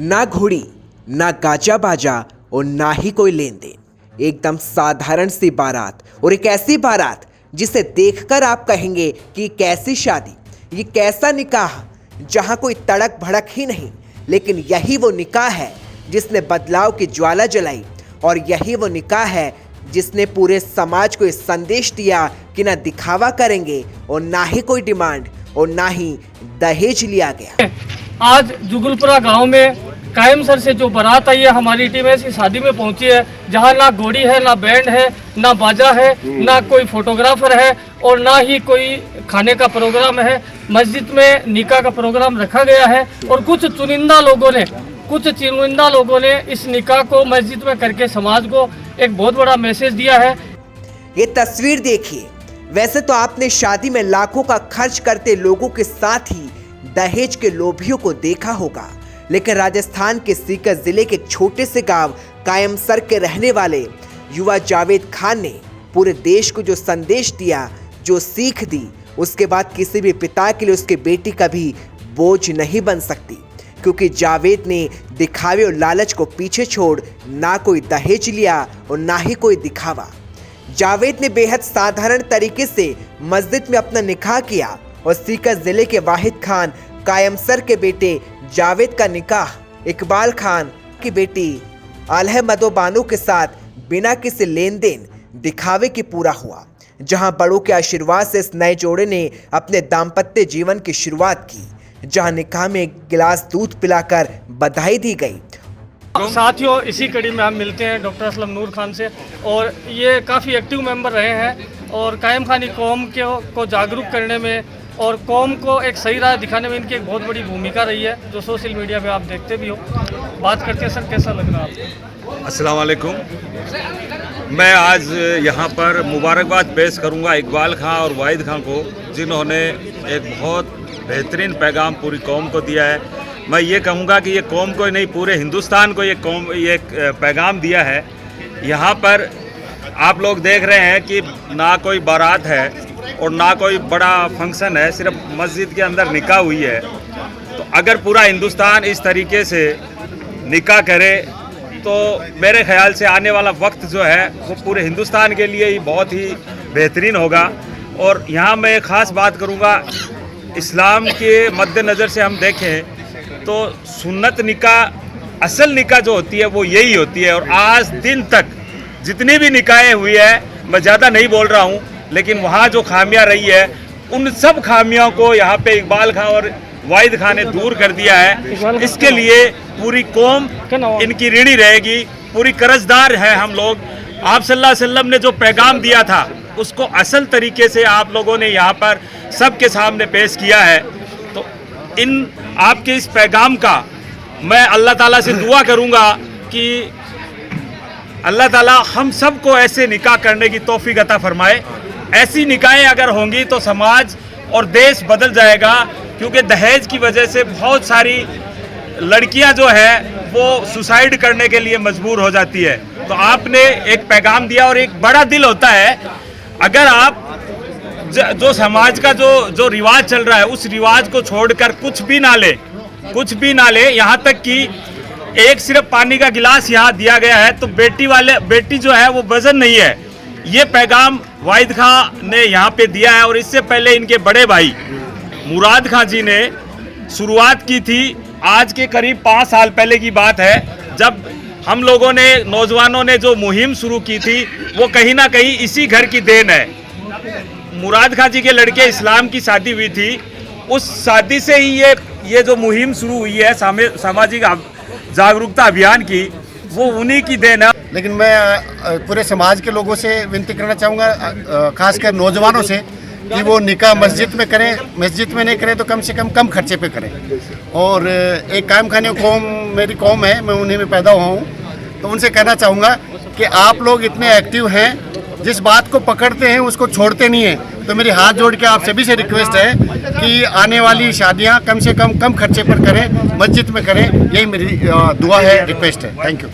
ना घोड़ी, ना गाजा बाजा और ना ही कोई लेन देन। एकदम साधारण सी बारात, और एक ऐसी बारात जिसे देखकर आप कहेंगे कि कैसी शादी, ये कैसा निकाह, जहां कोई तड़क भड़क ही नहीं। लेकिन यही वो निकाह है जिसने बदलाव की ज्वाला जलाई, और यही वो निकाह है जिसने पूरे समाज को इस संदेश दिया कि ना दिखावा करेंगे और ना ही कोई डिमांड और ना ही दहेज लिया गया। आज जुगलपुरा गांव में कायम सर से जो बारात आई है, हमारी टीम ऐसी शादी में पहुंची है जहां ना घोड़ी है, ना बैंड है, ना बाजा है, ना कोई फोटोग्राफर है और ना ही कोई खाने का प्रोग्राम है। मस्जिद में निकाह का प्रोग्राम रखा गया है और कुछ चुनिंदा लोगों ने इस निकाह को मस्जिद में करके समाज को एक बहुत बड़ा मैसेज दिया है। ये तस्वीर देखिए। वैसे तो आपने शादी में लाखों का खर्च करते लोगों के साथ ही दहेज के लोभियों को देखा होगा, लेकिन राजस्थान के सीकर जिले के एक छोटे से गांव कायमसर के रहने वाले युवा जावेद खान ने पूरे देश को जो संदेश दिया, जो सीख दी, उसके बाद किसी भी पिता के लिए उसकी बेटी कभी बोझ नहीं बन सकती, क्योंकि जावेद ने दिखावे और लालच को पीछे छोड़ ना कोई दहेज लिया और ना ही कोई दिखावा। जावेद ने बेहद साधारण तरीके से मस्जिद में अपना निकाह किया और सीकर जिले के वाहिद खान कायमसर के बेटे जावेद का निकाह इकबाल खान की बेटी आलह मदो बानो के साथ बिना किसी लेन देन दिखावे के पूरा हुआ, जहां बड़ों के आशीर्वाद से इस नए जोड़े ने अपने दाम्पत्य जीवन की शुरुआत की, जहां निकाह में एक गिलास दूध पिलाकर बधाई दी गई। साथियों, इसी कड़ी में हम मिलते हैं डॉक्टर असलम नूर खान से, और ये काफ़ी एक्टिव मेंबर रहे हैं और कायम खानी कौम को जागरूक करने में और कौम को एक सही राह दिखाने में इनकी एक बहुत बड़ी भूमिका रही है, जो सोशल मीडिया पे आप देखते भी हो। बात करते हैं सर, कैसा लग रहा है आपको? अस्सलाम वालेकुम। मैं आज यहाँ पर मुबारकबाद पेश करूँगा इकबाल खां और वाहिद खां को, जिन्होंने एक बहुत बेहतरीन पैगाम पूरी कौम को दिया है। मैं ये कहूँगा कि ये कौम को नहीं, पूरे हिंदुस्तान को ये पैगाम दिया है। यहाँ पर आप लोग देख रहे हैं कि ना कोई बारात है और ना कोई बड़ा फंक्शन है, सिर्फ मस्जिद के अंदर निकाह हुई है। तो अगर पूरा हिंदुस्तान इस तरीके से निकाह करे तो मेरे ख्याल से आने वाला वक्त जो है वो पूरे हिंदुस्तान के लिए ही बहुत ही बेहतरीन होगा। और यहाँ मैं एक ख़ास बात करूँगा, इस्लाम के मद्देनज़र से हम देखें तो सुन्नत निकाह, असल निकाह जो होती है वो यही होती है। और आज दिन तक जितनी भी निकाहें हुई है, मैं ज़्यादा नहीं बोल रहा हूँ, लेकिन वहाँ जो खामियां रही है उन सब खामियों को यहाँ पे इकबाल खां और वाहिद खां ने दूर कर दिया है। इसके लिए पूरी कौम इनकी ऋणी रहेगी, पूरी कर्जदार है हम लोग। आप सल्लल्लाहु अलैहि वसल्लम ने जो पैगाम दिया था उसको असल तरीके से आप लोगों ने यहाँ पर सबके सामने पेश किया है। तो इन आपके इस पैगाम का मैं अल्लाह ताला से दुआ करूँगा कि अल्लाह ताला हम सबको ऐसे निकाह करने की तौफीक अता फरमाए। ऐसी निकाहें अगर होंगी तो समाज और देश बदल जाएगा, क्योंकि दहेज की वजह से बहुत सारी लड़कियां जो है वो सुसाइड करने के लिए मजबूर हो जाती है। तो आपने एक पैगाम दिया और एक बड़ा दिल होता है। अगर आप जो समाज का जो रिवाज चल रहा है उस रिवाज को छोड़कर कुछ भी ना ले, यहाँ तक कि एक सिर्फ पानी का गिलास यहाँ दिया गया है तो बेटी जो है वो वजन नहीं है। ये पैगाम वाहिद खां ने यहाँ पे दिया है। और इससे पहले इनके बड़े भाई मुराद खां जी ने शुरुआत की थी। आज के करीब 5 साल पहले की बात है, जब हम लोगों ने, नौजवानों ने जो मुहिम शुरू की थी वो कहीं ना कहीं इसी घर की देन है। मुराद खां जी के लड़के इस्लाम की शादी हुई थी, उस शादी से ही ये जो मुहिम शुरू हुई है सामाजिक जागरूकता अभियान की, वो उन्हीं की देन है। लेकिन मैं पूरे समाज के लोगों से विनती करना चाहूँगा, खासकर नौजवानों से, कि वो निकाह मस्जिद में करें। मस्जिद में नहीं करें तो कम से कम खर्चे पे करें। और एक कायम खानी कौम मेरी कौम है, मैं उन्हीं में पैदा हुआ हूँ, तो उनसे कहना चाहूँगा कि आप लोग इतने एक्टिव हैं, जिस बात को पकड़ते हैं उसको छोड़ते नहीं हैं। तो मेरी हाथ जोड़ के आप सभी से रिक्वेस्ट है कि आने वाली शादियाँ कम से कम खर्चे पर करें, मस्जिद में करें। यही मेरी दुआ है, रिक्वेस्ट है। Thank you.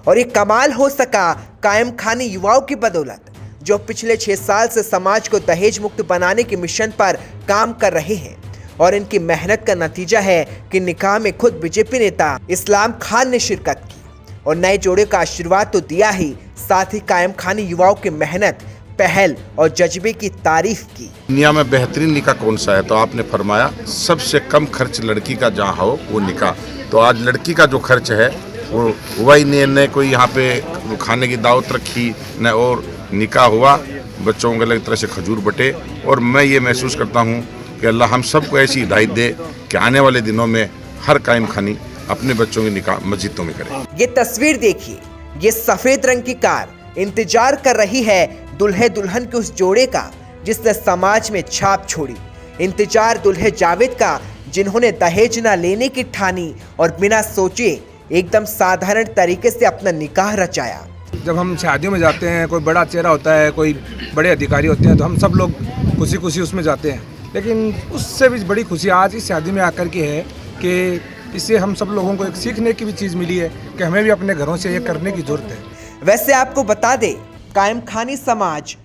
और ये कमाल हो सका कायम खानी युवाओं की बदौलत, जो पिछले 6 साल से समाज को दहेज मुक्त बनाने के मिशन पर काम कर रहे हैं। और इनकी मेहनत का नतीजा है कि निकाह में खुद बीजेपी नेता इस्लाम खान ने शिरकत की और नए जोड़े का आशीर्वाद तो दिया ही, साथ ही कायम खानी युवाओं की मेहनत, पहल और जज्बे की तारीफ की। दुनिया में बेहतरीन निकाह कौन सा है, तो आपने फरमाया सबसे कम खर्च लड़की का जहाँ हो वो निकाह। तो आज लड़की का जो खर्च है वो वही ने कोई यहाँ पे खाने की दावत रखी न, और निकाह हुआ, बच्चों को अलग तरह से खजूर बटे। और मैं ये महसूस करता हूँ कि अल्लाह हम सबको ऐसी हिदायत दे कि आने वाले दिनों में हर कायम खानी अपने बच्चों की निकाह मस्जिदों में करे। ये तस्वीर देखिए, ये सफेद रंग की कार इंतजार कर रही है दुल्हे दुल्हन के उस जोड़े का जिसने समाज में छाप छोड़ी। इंतजार दुल्हे जावेद का, जिन्होंने दहेज न लेने की ठानी और बिना सोचे एकदम साधारण तरीके से अपना निकाह रचाया। जब हम शादियों में जाते हैं, कोई बड़ा चेहरा होता है, कोई बड़े अधिकारी होते हैं, तो हम सब लोग खुशी खुशी उसमें जाते हैं। लेकिन उससे भी बड़ी खुशी आज इस शादी में आकर के है कि इससे हम सब लोगों को एक सीखने की भी चीज़ मिली है कि हमें भी अपने घरों से ये करने की जरूरत है। वैसे आपको बता दे, कायम खानी समाज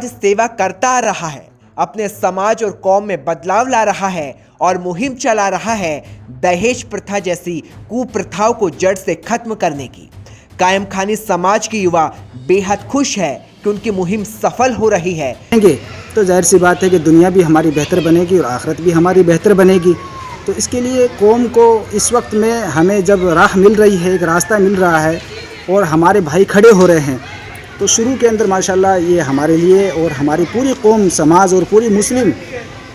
सेवा करता आ रहा है, अपने समाज और कौम में बदलाव ला रहा है और मुहिम चला रहा है दहेज प्रथा जैसी कुप्रथाओं को जड़ से खत्म करने की। कायम खानी समाज के युवा बेहद खुश है कि उनकी मुहिम सफल हो रही है। तो जाहिर सी बात है कि दुनिया भी हमारी बेहतर बनेगी और आखिरत भी हमारी बेहतर बनेगी। तो इसके लिए कौम को इस वक्त में हमें जब राह मिल रही है, एक रास्ता मिल रहा है और हमारे भाई खड़े हो रहे हैं, तो शुरू के अंदर माशाल्लाह ये हमारे लिए और हमारी पूरी कौम, समाज और पूरी मुस्लिम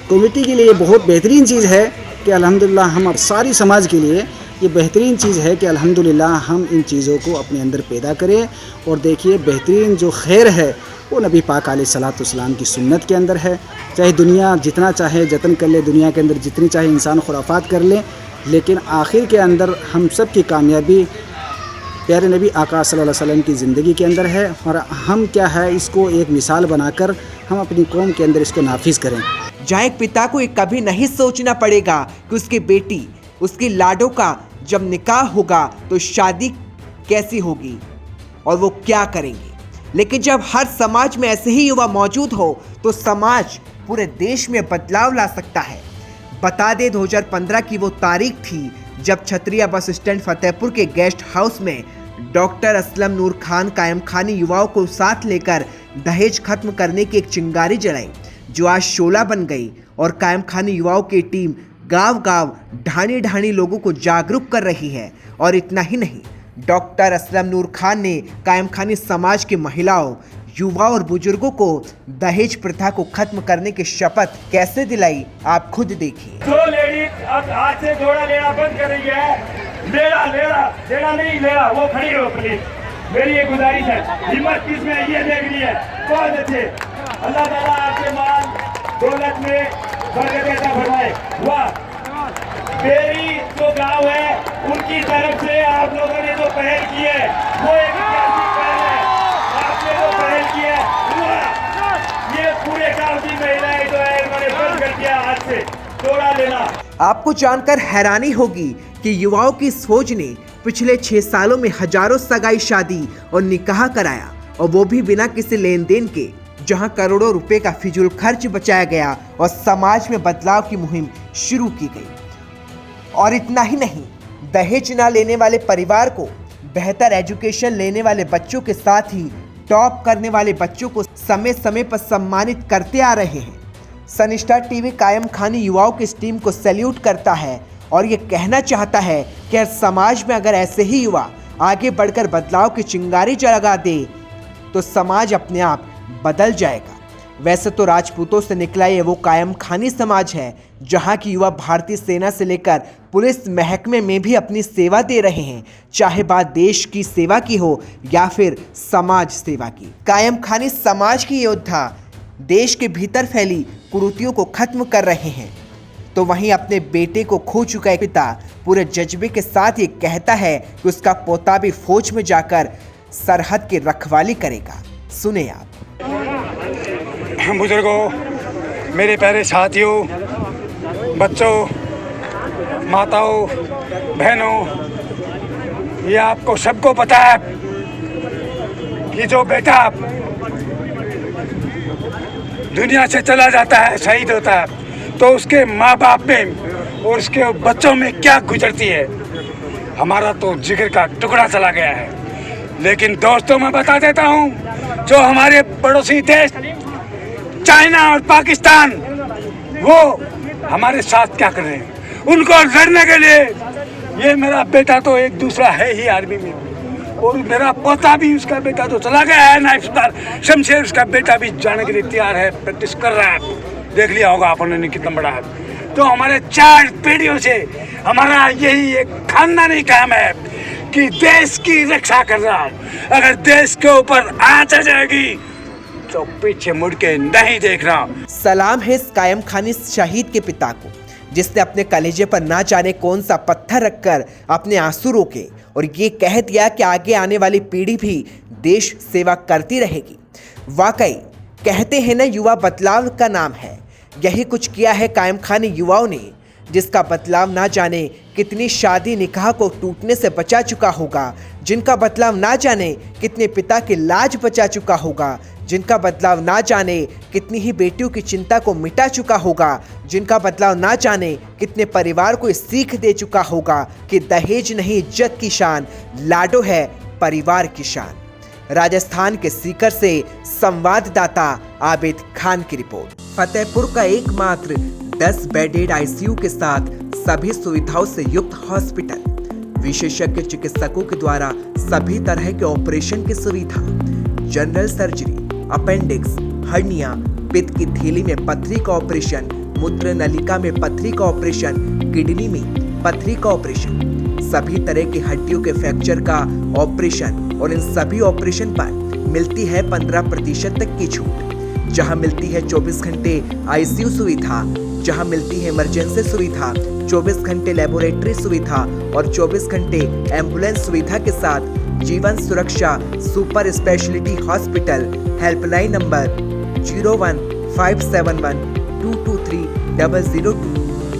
कम्युनिटी के लिए बहुत बेहतरीन चीज़ है कि अल्हम्दुलिल्लाह हम सारी समाज के लिए ये बेहतरीन चीज़ है कि अल्हम्दुलिल्लाह हम इन चीज़ों को अपने अंदर पैदा करें। और देखिए, बेहतरीन जो खैर है वो नबी पाक अलैहिस्सलाम की सुन्नत के अंदर है। चाहे दुनिया जितना चाहे जतन कर ले, दुनिया के अंदर जितनी चाहे इंसान खुराफात कर ले, लेकिन आखिर के अंदर हम सब की कामयाबी प्यारे नबी आका सल्लल्लाहु अलैहि वसल्लम की ज़िंदगी के अंदर है। और हम क्या है, इसको एक मिसाल बनाकर हम अपनी कौम के अंदर इसको नाफिज करें। जहाँ एक पिता को ये कभी नहीं सोचना पड़ेगा कि उसकी बेटी, उसकी लाडो का जब निकाह होगा तो शादी कैसी होगी और वो क्या करेंगे। लेकिन जब हर समाज में ऐसे ही युवा मौजूद हो तो समाज पूरे देश में बदलाव ला सकता है। बता दे 2015 की वो तारीख थी जब छतरिया बस स्टैंड फतेहपुर के गेस्ट हाउस में डॉक्टर असलम नूर खान कायम खानी युवाओं को साथ लेकर दहेज खत्म करने की एक चिंगारी जलाई, जो आज शोला बन गई और कायम खानी युवाओं की टीम गांव-गांव, ढाणी-ढाणी लोगों को जागरूक कर रही है। और इतना ही नहीं, डॉक्टर असलम नूर खान ने कायम खानी समाज की महिलाओं, युवा और बुजुर्गों को दहेज प्रथा को खत्म करने की शपथ कैसे दिलाई, आप खुद देखिए। जो लेडीज अब हाथ से जोड़ा लेना बंद कर रही है, लेना नहीं लेना, वो खड़ी हो प्लीज। मेरी ये गुजारिश है, हिम्मत किसमें ये देखनी है। बहुत अच्छे, अल्लाह ताला आपके माल दौलत में बरकत फरमाए। वाह, मेरी जो गांव है उनकी तरफ से आप लोगों ने जो पहल की है वो एक ऐतिहासिक पहल है। आपने जो पहल की है, ये पूरे गांव की महिलाएं जो है उन्होंने बंद कर दिया हाथ से जोड़ा लेना। आपको जानकर हैरानी होगी कि युवाओं की सोच ने पिछले 6 सालों में हजारों सगाई, शादी और निकाह कराया, और वो भी बिना किसी लेन देन के, जहां करोड़ों रुपए का फिजूल खर्च बचाया गया और समाज में बदलाव की मुहिम शुरू की गई। और इतना ही नहीं, दहेज ना लेने वाले परिवार को बेहतर एजुकेशन लेने वाले बच्चों के साथ ही टॉप करने वाले बच्चों को समय समय पर सम्मानित करते आ रहे हैं। सनस्टार टीवी कायम खानी युवाओं की इस टीम को सैल्यूट करता है और ये कहना चाहता है कि समाज में अगर ऐसे ही युवा आगे बढ़कर बदलाव की चिंगारी जगा दे तो समाज अपने आप बदल जाएगा। वैसे तो राजपूतों से निकला ये वो कायम खानी समाज है जहां की युवा भारतीय सेना से लेकर पुलिस महकमे में भी अपनी सेवा दे रहे हैं, चाहे बात देश की सेवा की हो या फिर समाज सेवा की। कायम खानी समाज की योद्धा देश के भीतर फैली कुरीतियों को खत्म कर रहे हैं, तो वहीं अपने बेटे को खो चुका एक पिता पूरे जज्बे के साथ ये कहता है कि उसका पोता भी फौज में जाकर सरहद की रखवाली करेगा। सुने आप। बुजुर्गों, मेरे प्यारे साथियों, बच्चों, माताओं, बहनों, ये आपको सबको पता है कि जो बेटा दुनिया से चला जाता है, शहीद होता है, तो उसके माँ बाप में और उसके बच्चों में क्या गुजरती है। हमारा तो जिगर का टुकड़ा चला गया है। लेकिन दोस्तों, मैं बता देता हूँ, जो हमारे पड़ोसी देश चाइना और पाकिस्तान, वो हमारे साथ क्या कर रहे हैं, उनको लड़ने के लिए ये मेरा बेटा तो एक दूसरा है ही आर्मी में, और मेरा पोता भी, उसका बेटा तो चला गया है नायब सरदार शमशेर, उसका बेटा भी जाने के लिए तैयार है, प्रैक्टिस कर रहा है। देख लिया होगा आपने कितना बड़ा है। तो हमारे 4 पीढ़ियों से हमारा यही एक खानदानी काम है कि देश की रक्षा करना। अगर देश के ऊपर आंच आ जाएगी तो पीछे मुड़ के नहीं देखना। सलाम है इस कायम खानी शहीद के पिता को, जिसने अपने कलेजे पर ना जाने कौन सा पत्थर रखकर अपने आंसू रोके और ये कह दिया कि आगे आने वाली पीढ़ी भी देश सेवा करती रहेगी। वाकई कहते हैं ना, युवा बदलाव का नाम है। यही कुछ किया है कायम खानी युवाओं ने, जिसका बदलाव ना जाने कितनी शादी निकाह को टूटने से बचा चुका होगा, जिनका बदलाव ना जाने कितने पिता की लाज बचा चुका होगा, जिनका बदलाव ना जाने कितनी ही बेटियों की चिंता को मिटा चुका होगा, जिनका बदलाव ना जाने कितने परिवार को सीख दे चुका होगा कि दहेज नहीं इज्जत की शान, लाडो है परिवार की शान। राजस्थान के सीकर से संवाददाता आबिद खान की रिपोर्ट। फतेहपुर का एकमात्र 10 बेडेड आईसीयू के साथ सभी सुविधाओं से युक्त हॉस्पिटल, विशेषज्ञ चिकित्सकों के द्वारा सभी तरह के ऑपरेशन की सुविधा, जनरल सर्जरी, अपेंडिक्स, हर्निया, पित्त की थैली में पथरी का ऑपरेशन, मूत्र नलिका में पथरी का ऑपरेशन, किडनी में पथरी का ऑपरेशन, सभी तरह की हड्डियों के फ्रैक्चर का ऑपरेशन, और इन सभी ऑपरेशन पर मिलती है 15% तक की छूट। जहां मिलती है 24 घंटे आईसीयू सुविधा, जहां मिलती है इमरजेंसी सुविधा, 24 घंटे लेबोरेटरी सुविधा और 24 घंटे एम्बुलेंस सुविधा के साथ जीवन सुरक्षा super speciality hospital. Helpline number 01571223002,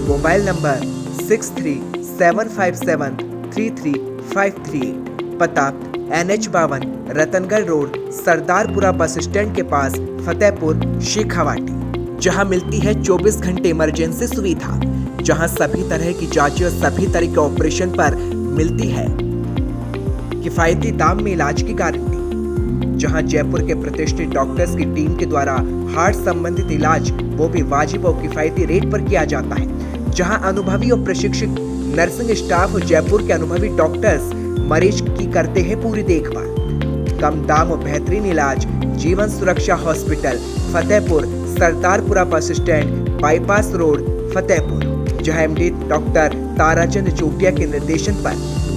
mobile number 6375733538, पता NH52 Ratangarh road, Sardarpura bus stand के पास, फतेहपुर, शेखावाटी। जहां मिलती है 24 घंटे इमरजेंसी सुविधा, जहां सभी तरह की जांचें और सभी तरह के ऑपरेशन पर मिलती है किफायती दाम में इलाज की गारंटी, जहां जयपुर के प्रतिष्ठित डॉक्टर्स की टीम के द्वारा हार्ट संबंधित इलाज वो भी वाजिब और किफायती रेट पर किया जाता है, जहां अनुभवी और प्रशिक्षित नर्सिंग स्टाफ और जयपुर के अनुभवी डॉक्टर्स मरीज की करते हैं पूरी देखभाल। कम दाम और बेहतरीन इलाज, जीवन सुरक्षा hospital, Fatehpur, Sardarpura bus stand, bypass road, Fatehpur. जहां MD डॉक्टर ताराचंद चोटिया के निर्देशन पर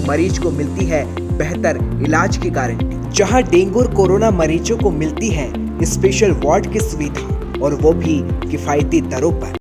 मरीज को मिलती है बेहतर इलाज की गारंटी, जहां डेंगू और कोरोना मरीजों को मिलती है स्पेशल वार्ड की सुविधा, और वो भी किफायती दरों पर।